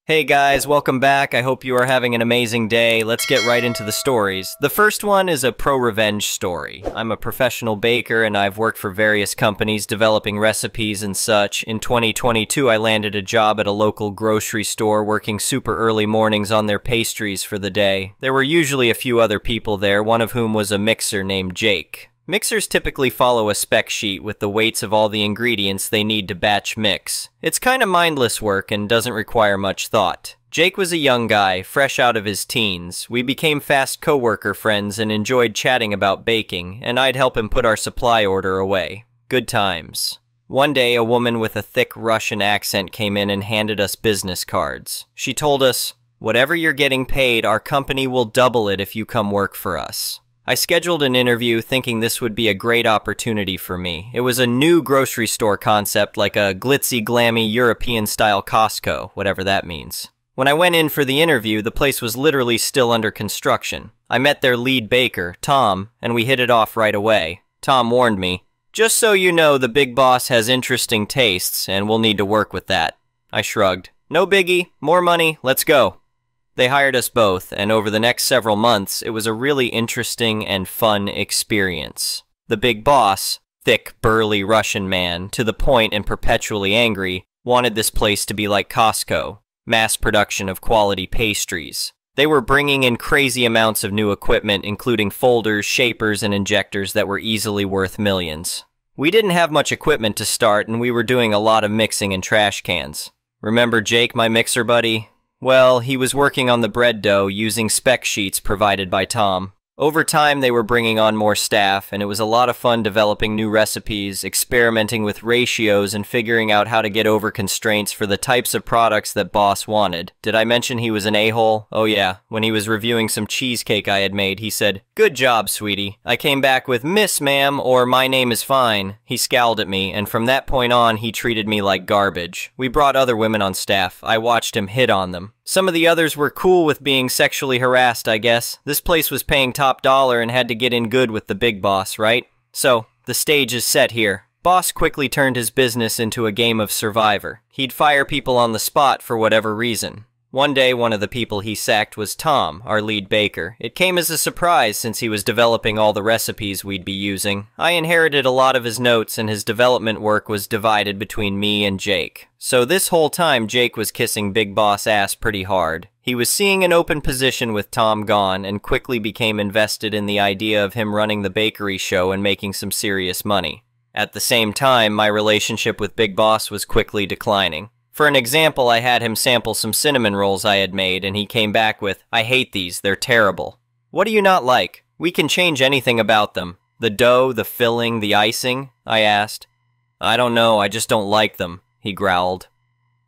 Hey guys, welcome back. I hope you are having an amazing day. Let's get right into the stories. The first one is a pro-revenge story. I'm a professional baker and I've worked for various companies developing recipes and such. In 2022, I landed a job at a local grocery store working super early mornings on their pastries for the day. There were usually a few other people there, one of whom was a mixer named Jake. Mixers typically follow a spec sheet with the weights of all the ingredients they need to batch mix. It's kinda mindless work and doesn't require much thought. Jake was a young guy, fresh out of his teens. We became fast coworker friends and enjoyed chatting about baking, and I'd help him put our supply order away. Good times. One day, a woman with a thick Russian accent came in and handed us business cards. She told us, "Whatever you're getting paid, our company will double it if you come work for us." I scheduled an interview thinking this would be a great opportunity for me. It was a new grocery store concept, like a glitzy, glammy, European-style Costco, whatever that means. When I went in for the interview, the place was literally still under construction. I met their lead baker, Tom, and we hit it off right away. Tom warned me, "Just so you know, the big boss has interesting tastes, and we'll need to work with that." I shrugged. "No biggie, more money, let's go." They hired us both, and over the next several months, it was a really interesting and fun experience. The big boss, thick, burly Russian man, to the point and perpetually angry, wanted this place to be like Costco, mass production of quality pastries. They were bringing in crazy amounts of new equipment, including folders, shapers, and injectors that were easily worth millions. We didn't have much equipment to start, and we were doing a lot of mixing in trash cans. Remember Jake, my mixer buddy? Well, he was working on the bread dough using spec sheets provided by Tom. Over time, they were bringing on more staff, and it was a lot of fun developing new recipes, experimenting with ratios, and figuring out how to get over constraints for the types of products that boss wanted. Did I mention he was an a-hole? Oh yeah, when he was reviewing some cheesecake I had made, he said, "Good job, sweetie." I came back with "Miss, ma'am," or "My name is fine." He scowled at me, and from that point on, he treated me like garbage. We brought other women on staff. I watched him hit on them. Some of the others were cool with being sexually harassed, I guess. This place was paying top dollar and had to get in good with the big boss, right? So, the stage is set here. Boss quickly turned his business into a game of Survivor. He'd fire people on the spot for whatever reason. One day, one of the people he sacked was Tom, our lead baker. It came as a surprise since he was developing all the recipes we'd be using. I inherited a lot of his notes, and his development work was divided between me and Jake. So this whole time, Jake was kissing Big Boss ass pretty hard. He was seeing an open position with Tom gone, and quickly became invested in the idea of him running the bakery show and making some serious money. At the same time, my relationship with Big Boss was quickly declining. For an example, I had him sample some cinnamon rolls I had made, and he came back with, "I hate these, they're terrible." "What do you not like? We can change anything about them." "The dough, the filling, the icing?" I asked. "I don't know, I just don't like them," he growled.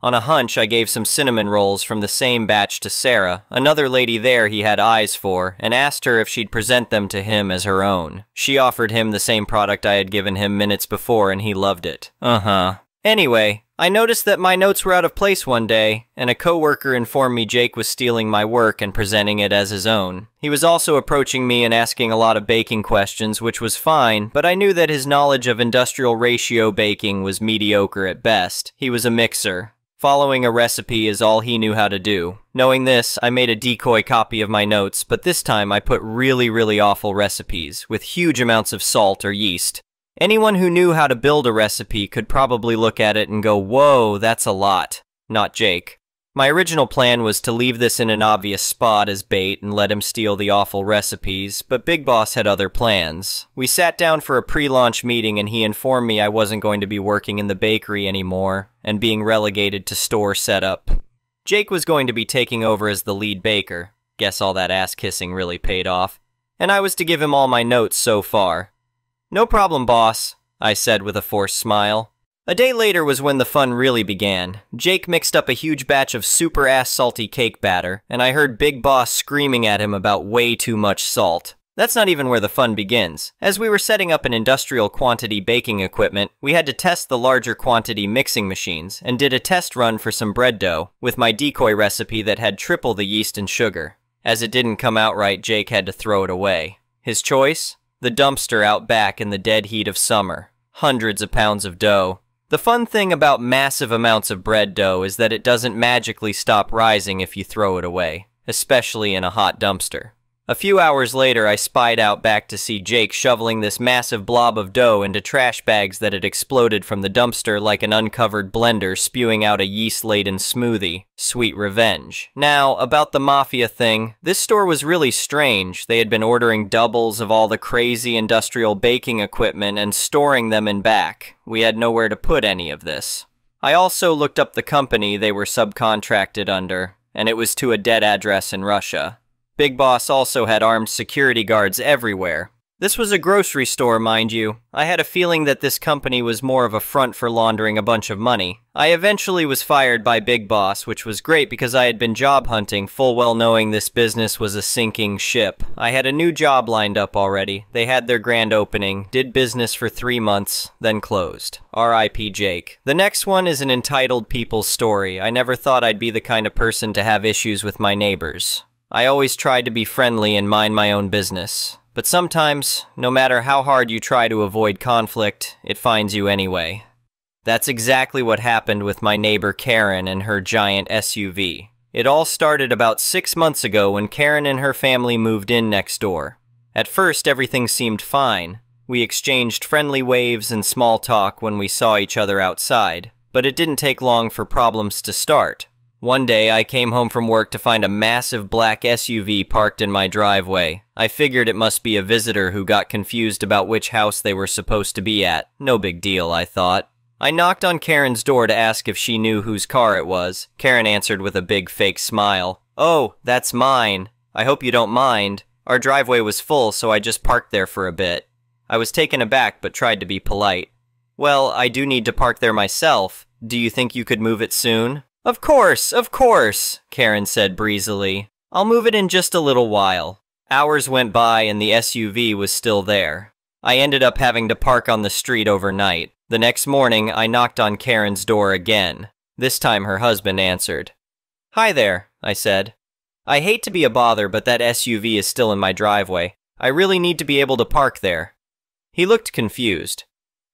On a hunch, I gave some cinnamon rolls from the same batch to Sarah, another lady there he had eyes for, and asked her if she'd present them to him as her own. She offered him the same product I had given him minutes before, and he loved it. Anyway, I noticed that my notes were out of place one day, and a coworker informed me Jake was stealing my work and presenting it as his own. He was also approaching me and asking a lot of baking questions, which was fine, but I knew that his knowledge of industrial ratio baking was mediocre at best. He was a mixer. Following a recipe is all he knew how to do. Knowing this, I made a decoy copy of my notes, but this time I put really awful recipes, with huge amounts of salt or yeast. Anyone who knew how to build a recipe could probably look at it and go, "Whoa, that's a lot." Not Jake. My original plan was to leave this in an obvious spot as bait and let him steal the awful recipes, but Big Boss had other plans. We sat down for a pre-launch meeting and he informed me I wasn't going to be working in the bakery anymore and being relegated to store setup. Jake was going to be taking over as the lead baker. Guess all that ass-kissing really paid off. And I was to give him all my notes so far. "No problem, boss," I said with a forced smile. A day later was when the fun really began. Jake mixed up a huge batch of super-ass salty cake batter, and I heard Big Boss screaming at him about way too much salt. That's not even where the fun begins. As we were setting up an industrial quantity baking equipment, we had to test the larger quantity mixing machines, and did a test run for some bread dough, with my decoy recipe that had triple the yeast and sugar. As it didn't come out right, Jake had to throw it away. His choice? The dumpster out back in the dead heat of summer. Hundreds of pounds of dough. The fun thing about massive amounts of bread dough is that it doesn't magically stop rising if you throw it away, especially in a hot dumpster. A few hours later, I spied out back to see Jake shoveling this massive blob of dough into trash bags that had exploded from the dumpster like an uncovered blender spewing out a yeast-laden smoothie. Sweet revenge. Now, about the mafia thing, this store was really strange. They had been ordering doubles of all the crazy industrial baking equipment and storing them in back. We had nowhere to put any of this. I also looked up the company they were subcontracted under, and it was to a dead address in Russia. Big Boss also had armed security guards everywhere. This was a grocery store, mind you. I had a feeling that this company was more of a front for laundering a bunch of money. I eventually was fired by Big Boss, which was great because I had been job hunting, full well knowing this business was a sinking ship. I had a new job lined up already. They had their grand opening, did business for 3 months, then closed. R.I.P. Jake. The next one is an entitled people's story. I never thought I'd be the kind of person to have issues with my neighbors. I always tried to be friendly and mind my own business. But sometimes, no matter how hard you try to avoid conflict, it finds you anyway. That's exactly what happened with my neighbor Karen and her giant SUV. It all started about 6 months ago when Karen and her family moved in next door. At first, everything seemed fine. We exchanged friendly waves and small talk when we saw each other outside, but it didn't take long for problems to start. One day, I came home from work to find a massive black SUV parked in my driveway. I figured it must be a visitor who got confused about which house they were supposed to be at. No big deal, I thought. I knocked on Karen's door to ask if she knew whose car it was. Karen answered with a big fake smile. "Oh, that's mine. I hope you don't mind. Our driveway was full, so I just parked there for a bit." I was taken aback but tried to be polite. "Well, I do need to park there myself. Do you think you could move it soon?" Of course, Karen said breezily. "I'll move it in just a little while." Hours went by and the SUV was still there. I ended up having to park on the street overnight. The next morning, I knocked on Karen's door again. This time her husband answered. "Hi there," I said. "I hate to be a bother, but that SUV is still in my driveway. I really need to be able to park there." He looked confused.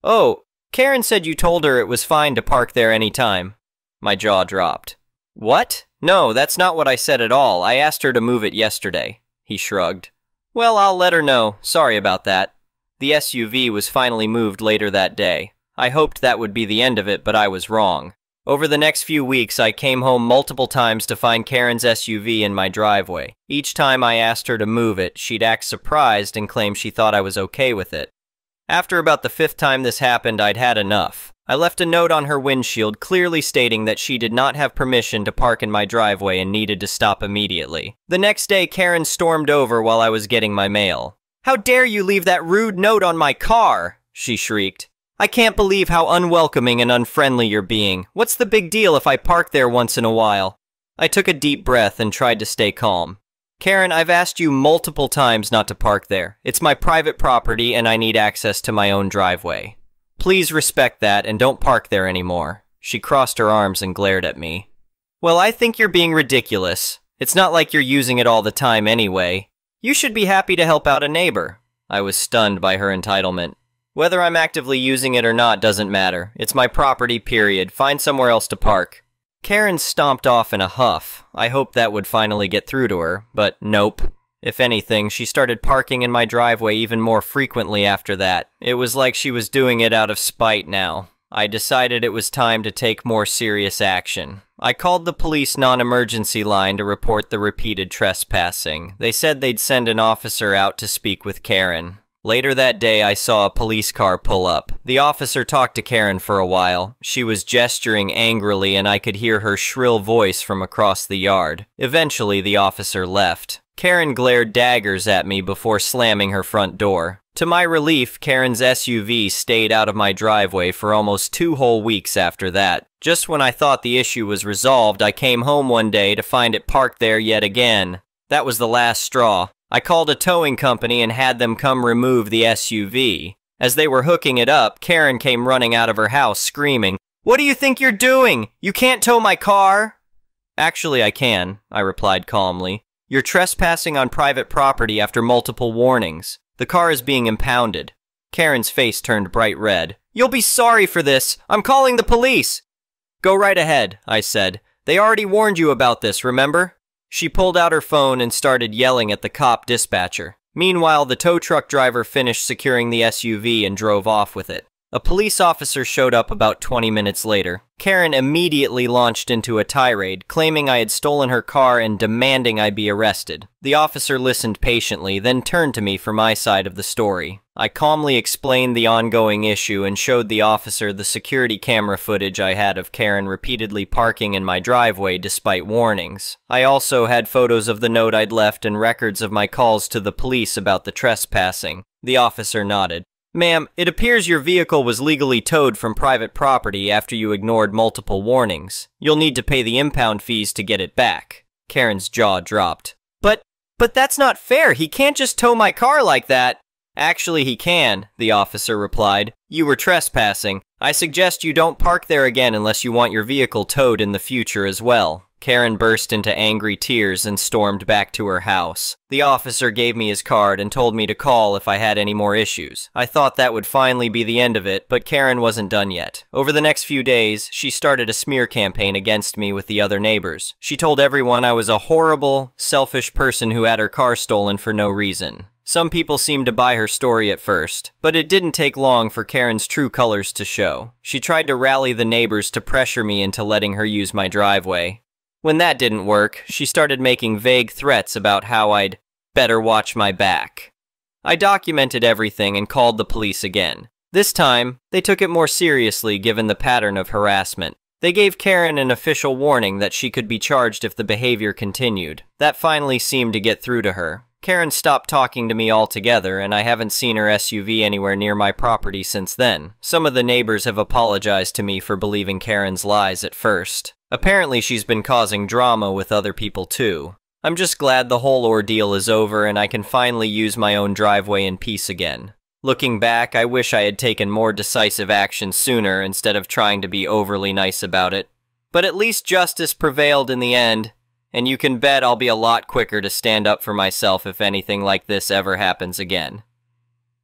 "Oh, Karen said you told her it was fine to park there any time." My jaw dropped. "What? No, that's not what I said at all. I asked her to move it yesterday." He shrugged. "Well, I'll let her know. Sorry about that." The SUV was finally moved later that day. I hoped that would be the end of it, but I was wrong. Over the next few weeks, I came home multiple times to find Karen's SUV in my driveway. Each time I asked her to move it, she'd act surprised and claim she thought I was okay with it. After about the 5th time this happened, I'd had enough. I left a note on her windshield clearly stating that she did not have permission to park in my driveway and needed to stop immediately. The next day, Karen stormed over while I was getting my mail. "How dare you leave that rude note on my car?" she shrieked. "I can't believe how unwelcoming and unfriendly you're being. What's the big deal if I park there once in a while?" I took a deep breath and tried to stay calm. "Karen, I've asked you multiple times not to park there. It's my private property and I need access to my own driveway. Please respect that and don't park there anymore." She crossed her arms and glared at me. "Well, I think you're being ridiculous. It's not like you're using it all the time anyway. You should be happy to help out a neighbor." I was stunned by her entitlement. "Whether I'm actively using it or not doesn't matter. It's my property, period. Find somewhere else to park." Karen stomped off in a huff. I hoped that would finally get through to her, but nope. If anything, she started parking in my driveway even more frequently after that. It was like she was doing it out of spite now. I decided it was time to take more serious action. I called the police non-emergency line to report the repeated trespassing. They said they'd send an officer out to speak with Karen. Later that day, I saw a police car pull up. The officer talked to Karen for a while. She was gesturing angrily and I could hear her shrill voice from across the yard. Eventually, the officer left. Karen glared daggers at me before slamming her front door. To my relief, Karen's SUV stayed out of my driveway for almost 2 whole weeks after that. Just when I thought the issue was resolved, I came home one day to find it parked there yet again. That was the last straw. I called a towing company and had them come remove the SUV. As they were hooking it up, Karen came running out of her house screaming, "What do you think you're doing? You can't tow my car!" "Actually, I can," I replied calmly. "You're trespassing on private property after multiple warnings. The car is being impounded." Karen's face turned bright red. You'll be sorry for this. I'm calling the police. Go right ahead, I said. They already warned you about this, remember? She pulled out her phone and started yelling at the cop dispatcher. Meanwhile, the tow truck driver finished securing the SUV and drove off with it. A police officer showed up about 20 minutes later. Karen immediately launched into a tirade, claiming I had stolen her car and demanding I be arrested. The officer listened patiently, then turned to me for my side of the story. I calmly explained the ongoing issue and showed the officer the security camera footage I had of Karen repeatedly parking in my driveway despite warnings. I also had photos of the note I'd left and records of my calls to the police about the trespassing. The officer nodded. Ma'am, it appears your vehicle was legally towed from private property after you ignored multiple warnings. You'll need to pay the impound fees to get it back. Karen's jaw dropped. But that's not fair. He can't just tow my car like that. Actually, he can, the officer replied. You were trespassing. I suggest you don't park there again unless you want your vehicle towed in the future as well. Karen burst into angry tears and stormed back to her house. The officer gave me his card and told me to call if I had any more issues. I thought that would finally be the end of it, but Karen wasn't done yet. Over the next few days, she started a smear campaign against me with the other neighbors. She told everyone I was a horrible, selfish person who had her car stolen for no reason. Some people seemed to buy her story at first, but it didn't take long for Karen's true colors to show. She tried to rally the neighbors to pressure me into letting her use my driveway. When that didn't work, she started making vague threats about how I'd better watch my back. I documented everything and called the police again. This time, they took it more seriously given the pattern of harassment. They gave Karen an official warning that she could be charged if the behavior continued. That finally seemed to get through to her. Karen stopped talking to me altogether, and I haven't seen her SUV anywhere near my property since then. Some of the neighbors have apologized to me for believing Karen's lies at first. Apparently she's been causing drama with other people too. I'm just glad the whole ordeal is over and I can finally use my own driveway in peace again. Looking back, I wish I had taken more decisive action sooner instead of trying to be overly nice about it. But at least justice prevailed in the end, and you can bet I'll be a lot quicker to stand up for myself if anything like this ever happens again.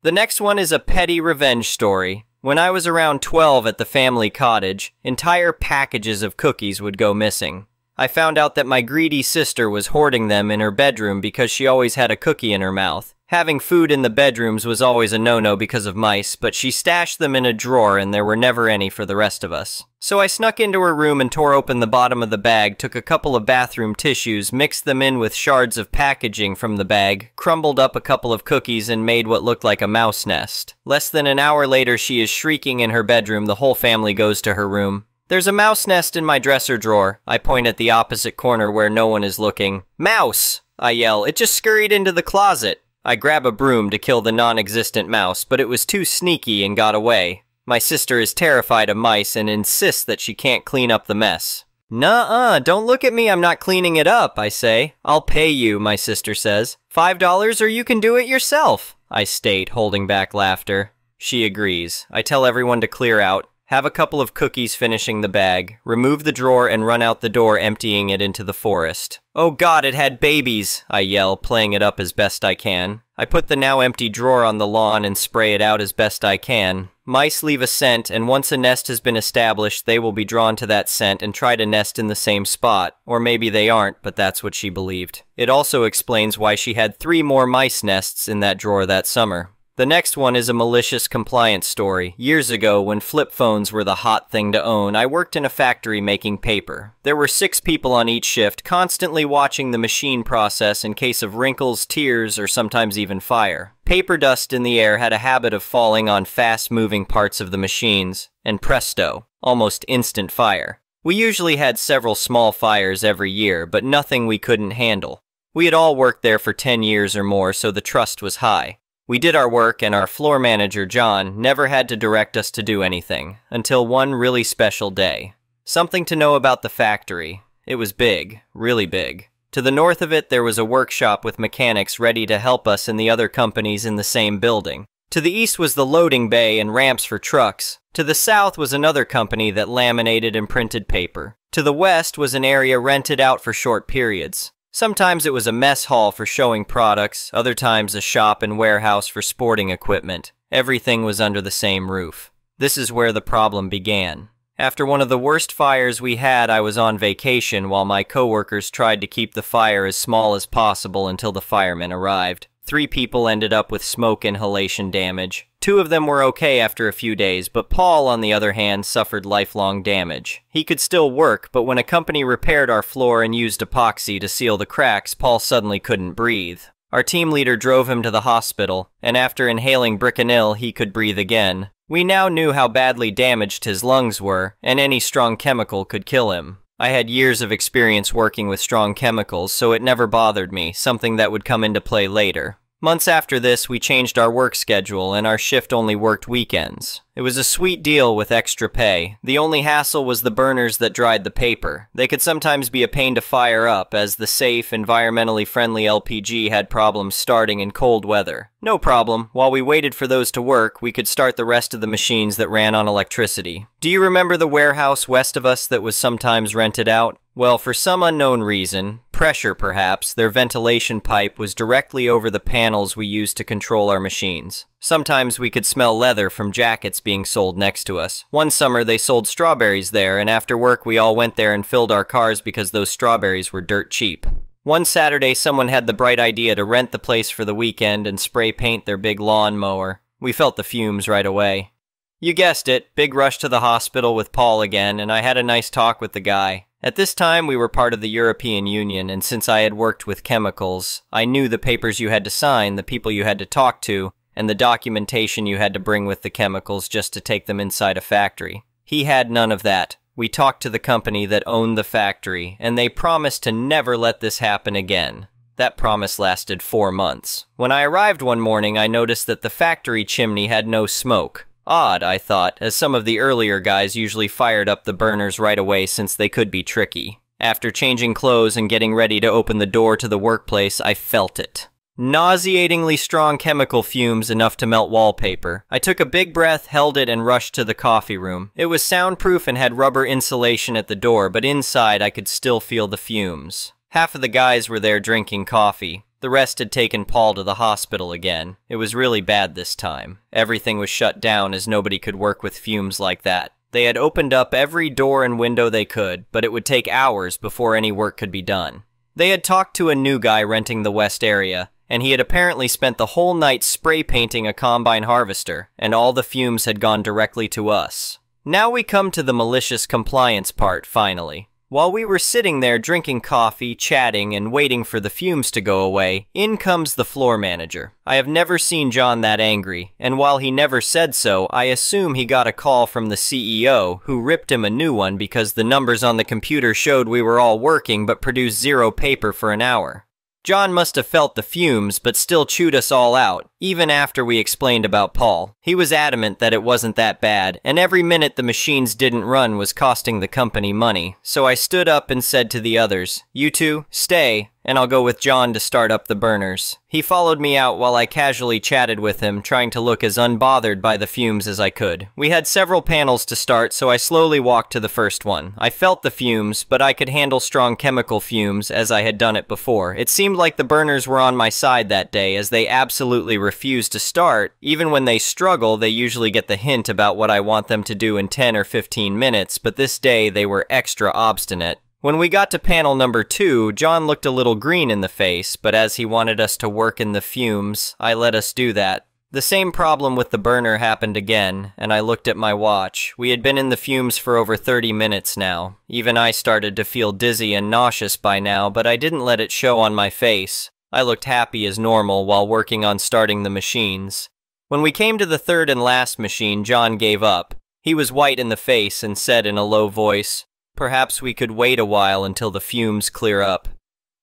The next one is a petty revenge story. When I was around 12 at the family cottage, entire packages of cookies would go missing. I found out that my greedy sister was hoarding them in her bedroom because she always had a cookie in her mouth. Having food in the bedrooms was always a no-no because of mice, but she stashed them in a drawer and there were never any for the rest of us. So I snuck into her room and tore open the bottom of the bag, took a couple of bathroom tissues, mixed them in with shards of packaging from the bag, crumbled up a couple of cookies and made what looked like a mouse nest. Less than an hour later, she is shrieking in her bedroom. The whole family goes to her room. There's a mouse nest in my dresser drawer. I point at the opposite corner where no one is looking. Mouse! I yell. It just scurried into the closet. I grab a broom to kill the non-existent mouse, but it was too sneaky and got away. My sister is terrified of mice and insists that she can't clean up the mess. Nuh-uh, don't look at me, I'm not cleaning it up, I say. I'll pay you, my sister says. $5 or you can do it yourself, I state, holding back laughter. She agrees. I tell everyone to clear out. Have a couple of cookies finishing the bag, remove the drawer and run out the door, emptying it into the forest. Oh God, it had babies, I yell, playing it up as best I can. I put the now empty drawer on the lawn and spray it out as best I can. Mice leave a scent, and once a nest has been established, they will be drawn to that scent and try to nest in the same spot. Or maybe they aren't, but that's what she believed. It also explains why she had 3 more mice nests in that drawer that summer. The next one is a malicious compliance story. Years ago, when flip phones were the hot thing to own, I worked in a factory making paper. There were 6 people on each shift, constantly watching the machine process in case of wrinkles, tears, or sometimes even fire. Paper dust in the air had a habit of falling on fast-moving parts of the machines, and presto, almost instant fire. We usually had several small fires every year, but nothing we couldn't handle. We had all worked there for 10 years or more, so the trust was high. We did our work, and our floor manager, John, never had to direct us to do anything, until one really special day. Something to know about the factory. It was big, really big. To the north of it, there was a workshop with mechanics ready to help us and the other companies in the same building. To the east was the loading bay and ramps for trucks. To the south was another company that laminated and printed paper. To the west was an area rented out for short periods. Sometimes it was a mess hall for showing products, other times a shop and warehouse for sporting equipment. Everything was under the same roof. This is where the problem began. After one of the worst fires we had, I was on vacation while my coworkers tried to keep the fire as small as possible until the firemen arrived. 3 people ended up with smoke inhalation damage. 2 of them were okay after a few days, but Paul, on the other hand, suffered lifelong damage. He could still work, but when a company repaired our floor and used epoxy to seal the cracks, Paul suddenly couldn't breathe. Our team leader drove him to the hospital, and after inhaling Bricanyl, he could breathe again. We now knew how badly damaged his lungs were, and any strong chemical could kill him. I had years of experience working with strong chemicals, so it never bothered me, something that would come into play later. Months after this, we changed our work schedule, and our shift only worked weekends. It was a sweet deal with extra pay. The only hassle was the burners that dried the paper. They could sometimes be a pain to fire up, as the safe, environmentally friendly LPG had problems starting in cold weather. No problem. While we waited for those to work, we could start the rest of the machines that ran on electricity. Do you remember the warehouse west of us that was sometimes rented out? Well, for some unknown reason, pressure perhaps, their ventilation pipe was directly over the panels we used to control our machines. Sometimes we could smell leather from jackets being sold next to us. One summer they sold strawberries there, and after work we all went there and filled our cars because those strawberries were dirt cheap. One Saturday someone had the bright idea to rent the place for the weekend and spray paint their big lawn mower. We felt the fumes right away. You guessed it, big rush to the hospital with Paul again, and I had a nice talk with the guy. At this time, we were part of the European Union, and since I had worked with chemicals, I knew the papers you had to sign, the people you had to talk to, and the documentation you had to bring with the chemicals just to take them inside a factory. He had none of that. We talked to the company that owned the factory, and they promised to never let this happen again. That promise lasted 4 months. When I arrived one morning, I noticed that the factory chimney had no smoke. Odd, I thought, as some of the earlier guys usually fired up the burners right away since they could be tricky. After changing clothes and getting ready to open the door to the workplace, I felt it. Nauseatingly strong chemical fumes enough to melt wallpaper. I took a big breath, held it, and rushed to the coffee room. It was soundproof and had rubber insulation at the door, but inside I could still feel the fumes. Half of the guys were there drinking coffee. The rest had taken Paul to the hospital again. It was really bad this time. Everything was shut down as nobody could work with fumes like that. They had opened up every door and window they could, but it would take hours before any work could be done. They had talked to a new guy renting the west area, and he had apparently spent the whole night spray painting a combine harvester, and all the fumes had gone directly to us. Now we come to the malicious compliance part, finally. While we were sitting there drinking coffee, chatting, and waiting for the fumes to go away, in comes the floor manager. I have never seen John that angry, and while he never said so, I assume he got a call from the CEO, who ripped him a new one because the numbers on the computer showed we were all working but produced 0 paper for an hour. John must have felt the fumes, but still chewed us all out, even after we explained about Paul. He was adamant that it wasn't that bad, and every minute the machines didn't run was costing the company money. So I stood up and said to the others, "You two, stay, and I'll go with John to start up the burners." He followed me out while I casually chatted with him, trying to look as unbothered by the fumes as I could. We had several panels to start, so I slowly walked to the first one. I felt the fumes, but I could handle strong chemical fumes as I had done it before. It seemed like the burners were on my side that day, as they absolutely refused to start. Even when they struggle, they usually get the hint about what I want them to do in 10 or 15 minutes, but this day they were extra obstinate. When we got to panel number 2, John looked a little green in the face, but as he wanted us to work in the fumes, I let us do that. The same problem with the burner happened again, and I looked at my watch. We had been in the fumes for over 30 minutes now. Even I started to feel dizzy and nauseous by now, but I didn't let it show on my face. I looked happy as normal while working on starting the machines. When we came to the third and last machine, John gave up. He was white in the face and said in a low voice, "Perhaps we could wait a while until the fumes clear up."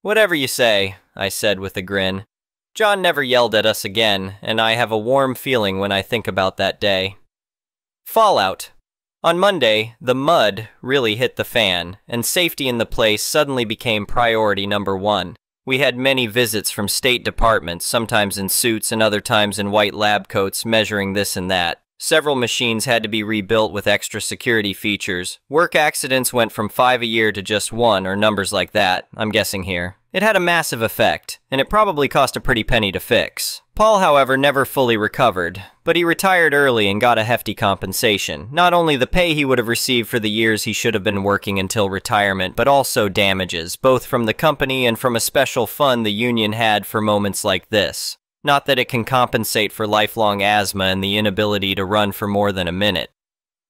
"Whatever you say," I said with a grin. John never yelled at us again, and I have a warm feeling when I think about that day. Fallout. On Monday, the mud really hit the fan, and safety in the place suddenly became priority number 1. We had many visits from state departments, sometimes in suits and other times in white lab coats, measuring this and that. Several machines had to be rebuilt with extra security features. Work accidents went from 5 a year to just 1, or numbers like that, I'm guessing here. It had a massive effect, and it probably cost a pretty penny to fix. Paul, however, never fully recovered, but he retired early and got a hefty compensation. Not only the pay he would have received for the years he should have been working until retirement, but also damages, both from the company and from a special fund the union had for moments like this. Not that it can compensate for lifelong asthma and the inability to run for more than a minute.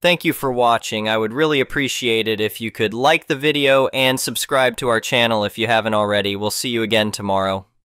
Thank you for watching. I would really appreciate it if you could like the video and subscribe to our channel if you haven't already. We'll see you again tomorrow.